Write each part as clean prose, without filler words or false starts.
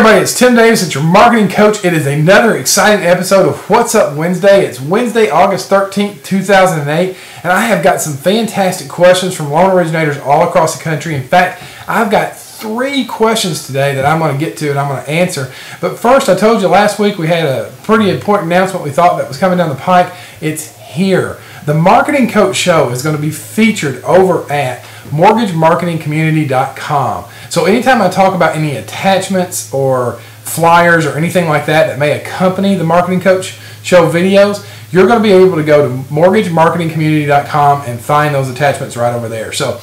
everybody, it's Tim Davis, it's your marketing coach. It is another exciting episode of What's Up Wednesday. It's Wednesday, August 13th, 2008, and I have got some fantastic questions from loan originators all across the country. In fact, I've got 3 questions today that I'm going to get to and I'm going to answer. But first, I told you last week we had a pretty important announcement we thought that was coming down the pike. It's here. The Marketing Coach Show is going to be featured over at mortgagemarketingcommunity.com. So anytime I talk about any attachments or flyers or anything like that that may accompany the Marketing Coach Show videos, you're going to be able to go to mortgagemarketingcommunity.com and find those attachments right over there. So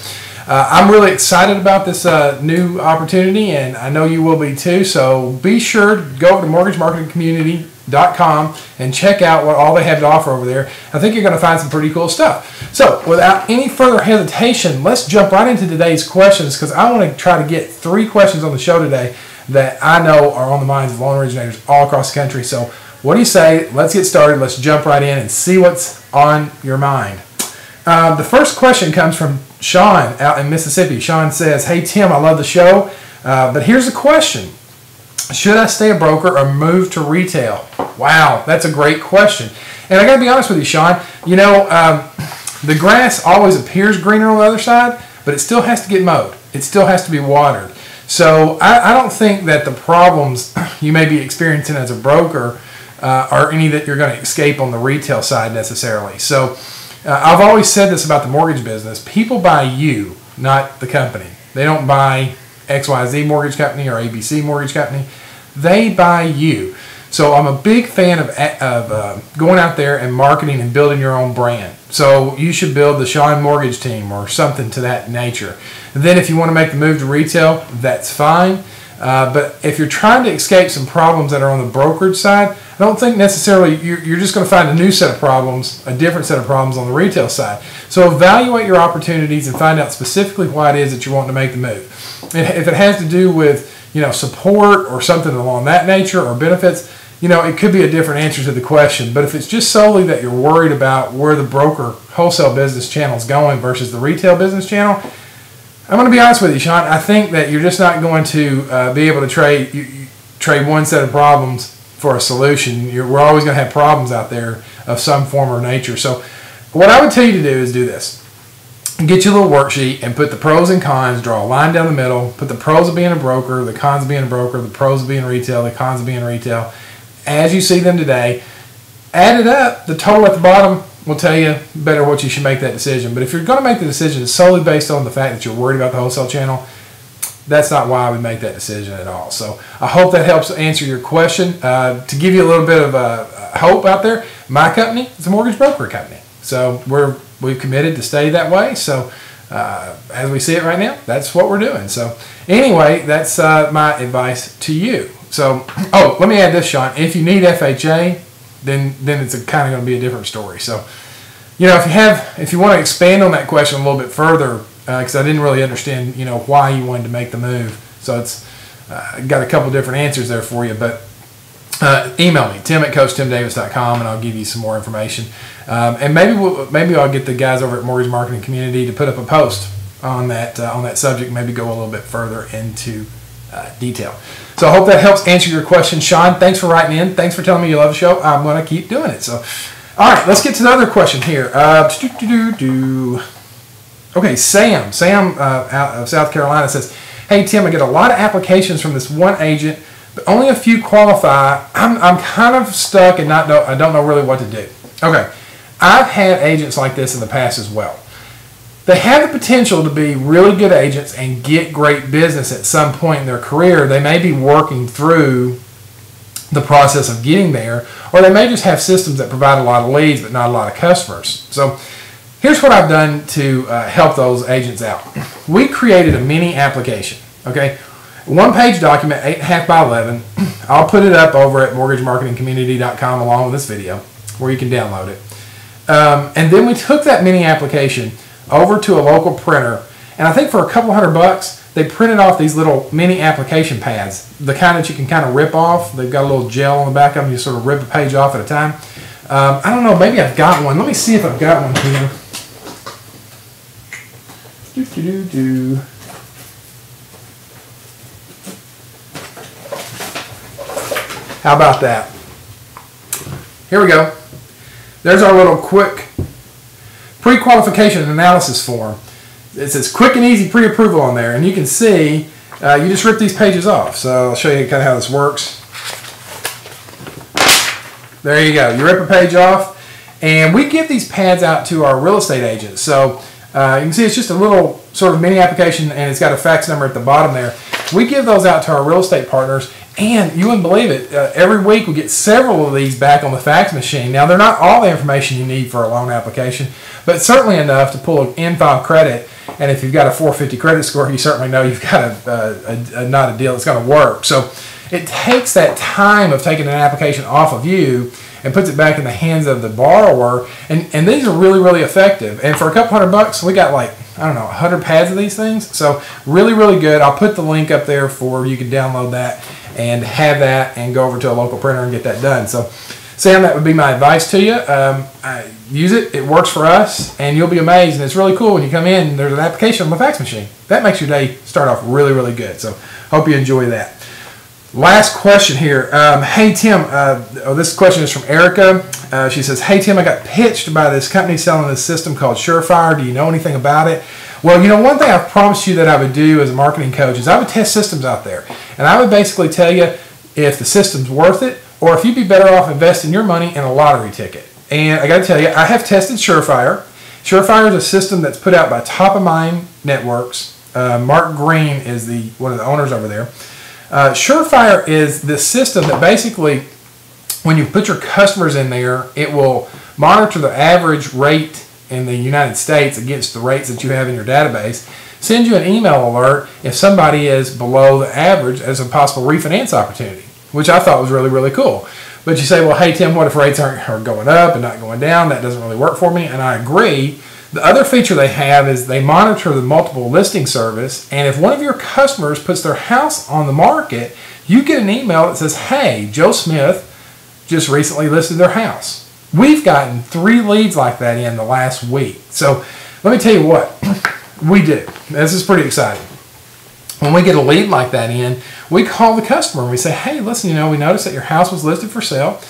I'm really excited about this new opportunity, and I know you will be too. So be sure to go over to mortgagemarketingcommunity.com and check out what all they have to offer over there. I think you're going to find some pretty cool stuff. So without any further hesitation, let's jump right into today's questions, because I want to try to get 3 questions on the show today that I know are on the minds of loan originators all across the country. So what do you say? Let's get started. Let's jump right in and see what's on your mind. The first question comes from Sean out in Mississippi. Sean says, "Hey Tim, I love the show, but here's a question. Should I stay a broker or move to retail?" Wow, that's a great question. And I got to be honest with you, Sean. You know, the grass always appears greener on the other side, but it still has to get mowed. It still has to be watered. So I don't think that the problems you may be experiencing as a broker are any that you're going to escape on the retail side necessarily. So I've always said this about the mortgage business. People buy you, not the company. They don't buy XYZ mortgage company or ABC mortgage company. They buy you. So I'm a big fan of going out there and marketing and building your own brand. So you should build the Sean Mortgage Team or something to that nature. And then if you want to make the move to retail, that's fine. But if you're trying to escape some problems that are on the brokerage side, I don't think necessarily you're just going to find a new set of problems, a different set of problems on the retail side. So evaluate your opportunities and find out specifically why it is that you're wanting to make the move. And if it has to do with, support or something along that nature or benefits, it could be a different answer to the question. But if it's just solely that you're worried about where the broker wholesale business channel is going versus the retail business channel, I'm going to be honest with you, Sean. I think that you're just not going to be able to trade one set of problems for a solution. We're always going to have problems out there of some form or nature. So what I would tell you to do is do this. Get your little worksheet and put the pros and cons, draw a line down the middle, put the pros of being a broker, the cons of being a broker, the pros of being retail, the cons of being retail. As you see them today, add it up. The total at the bottom will tell you better what you should make that decision. But if you're going to make the decision solely based on the fact that you're worried about the wholesale channel, that's not why I would make that decision at all. So I hope that helps answer your question. To give you a little bit of hope out there, my company is a mortgage broker company. So we've committed to stay that way. So as we see it right now, that's what we're doing. So anyway, that's my advice to you. So, let me add this, Sean. If you need FHA, then it's kind of going to be a different story. So, if you want to expand on that question a little bit further, because I didn't really understand, why you wanted to make the move. So it's got a couple different answers there for you. But email me, tim@coachtimdavis.com, and I'll give you some more information. And maybe I'll get the guys over at Mortgage Marketing Community to put up a post on that subject. Maybe go a little bit further into detail. So I hope that helps answer your question, Sean. Thanks for writing in. Thanks for telling me you love the show. I'm going to keep doing it. So, all right, let's get to the other question here. Okay, Sam out of South Carolina says, "Hey Tim, I get a lot of applications from this one agent, but only a few qualify. I'm kind of stuck and I don't know really what to do." Okay, I've had agents like this in the past as well. They have the potential to be really good agents and get great business at some point in their career. They may be working through the process of getting there, or they may just have systems that provide a lot of leads but not a lot of customers. So here's what I've done to help those agents out. We created a mini application, okay? 1-page document, 8.5 by 11. I'll put it up over at mortgagemarketingcommunity.com along with this video where you can download it. And then we took that mini application over to a local printer, and I think for a couple $100 they printed off these little mini application pads, the kind that you can kind of rip off. They've got a little gel on the back of them. You sort of rip a page off at a time. I don't know, maybe I've got one. Let me see if I've got one here. How about that? Here we go. There's our little quick pre-qualification analysis form. It says quick and easy pre-approval on there, and you can see you just rip these pages off. So I'll show you kind of how this works. There you go. You rip a page off, and we give these pads out to our real estate agents. So you can see it's just a little sort of mini application, and it's got a fax number at the bottom there. We give those out to our real estate partners, and you wouldn't believe it, every week we get several of these back on the fax machine. Now, they're not all the information you need for a loan application, but certainly enough to pull an in-file credit. And if you've got a 450 credit score, you certainly know you've got not a deal that's going to work. So it takes that time of taking an application off of you and puts it back in the hands of the borrower. And these are really, really effective. And for a couple $100, we got like, I don't know, 100 pads of these things. So really, really good. I'll put the link up there for you can download that and have that and go over to a local printer and get that done. So Sam, that would be my advice to you. Use it. It works for us, and you'll be amazed. And it's really cool when you come in and there's an application on the fax machine. That makes your day start off really, really good. So hope you enjoy that. Last question here. Hey, Tim. This question is from Erica. She says, hey, Tim, I got pitched by this company selling this system called Surefire. Do you know anything about it? Well, you know, one thing I've promised you that I would do as a marketing coach is I would test systems out there. And I would basically tell you if the system's worth it or if you'd be better off investing your money in a lottery ticket. And I got to tell you, I have tested Surefire. Surefire is a system that's put out by Top of Mind Networks. Mark Green is one of the owners over there. Surefire is this system that basically, when you put your customers in there, it will monitor the average rate in the United States against the rates that you have in your database, send you an email alert if somebody is below the average as a possible refinance opportunity, which I thought was really, really cool. But you say, well, hey, Tim, what if rates are going up and not going down? That doesn't really work for me, and I agree. The other feature they have is they monitor the multiple listing service, and if one of your customers puts their house on the market, you get an email that says, hey, Joe Smith just recently listed their house. We've gotten 3 leads like that in the last week. So let me tell you what we do. This is pretty exciting. When we get a lead like that in, we call the customer and we say, hey, listen, you know, we noticed that your house was listed for sale.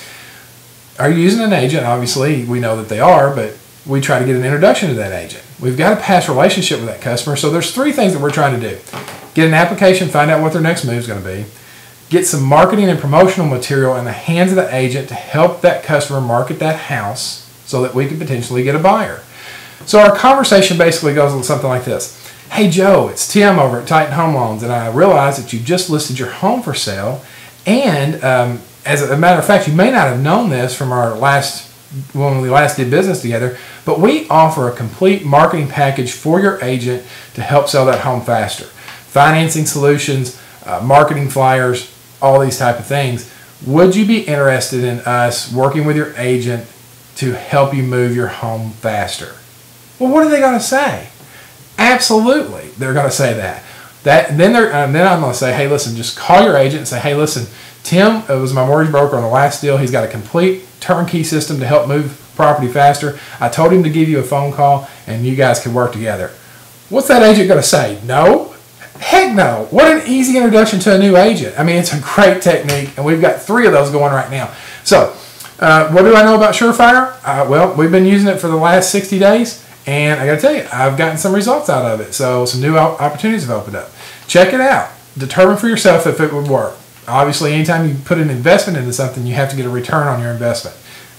Are you using an agent? Obviously, we know that they are, but we try to get an introduction to that agent. We've got a past relationship with that customer. So there's 3 things that we're trying to do. Get an application, find out what their next move is going to be. Get some marketing and promotional material in the hands of the agent to help that customer market that house so that we can potentially get a buyer. So our conversation basically goes something like this. Hey, Joe, it's Tim over at Titan Home Loans, and I realize that you just listed your home for sale. And as a matter of fact, you may not have known this from our when we last did business together, but we offer a complete marketing package for your agent to help sell that home faster. Financing solutions, marketing flyers, all these type of things. Would you be interested in us working with your agent to help you move your home faster? Well, what are they going to say? Absolutely, they're going to say that. Then I'm going to say, hey, listen, just call your agent and say, hey, listen, Tim was my mortgage broker on the last deal. He's got a complete turnkey system to help move property faster. I told him to give you a phone call and you guys could work together. What's that agent going to say? No? Heck no. What an easy introduction to a new agent. I mean, it's a great technique, and we've got 3 of those going right now. So, what do I know about Surefire? Well, we've been using it for the last 60 days, and I got to tell you, I've gotten some results out of it. So, some new opportunities have opened up. Check it out. Determine for yourself if it would work. Obviously, anytime you put an investment into something, you have to get a return on your investment.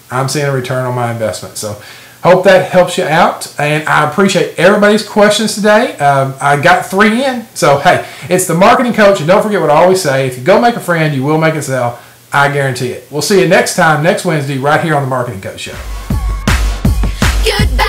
I'm seeing a return on my investment. So, hope that helps you out, and I appreciate everybody's questions today. I got 3 in, so hey, it's the marketing coach, and don't forget what I always say, if you go make a friend, you will make it sell. I guarantee it. We'll see you next time, next Wednesday, right here on the Marketing Coach Show. Goodbye.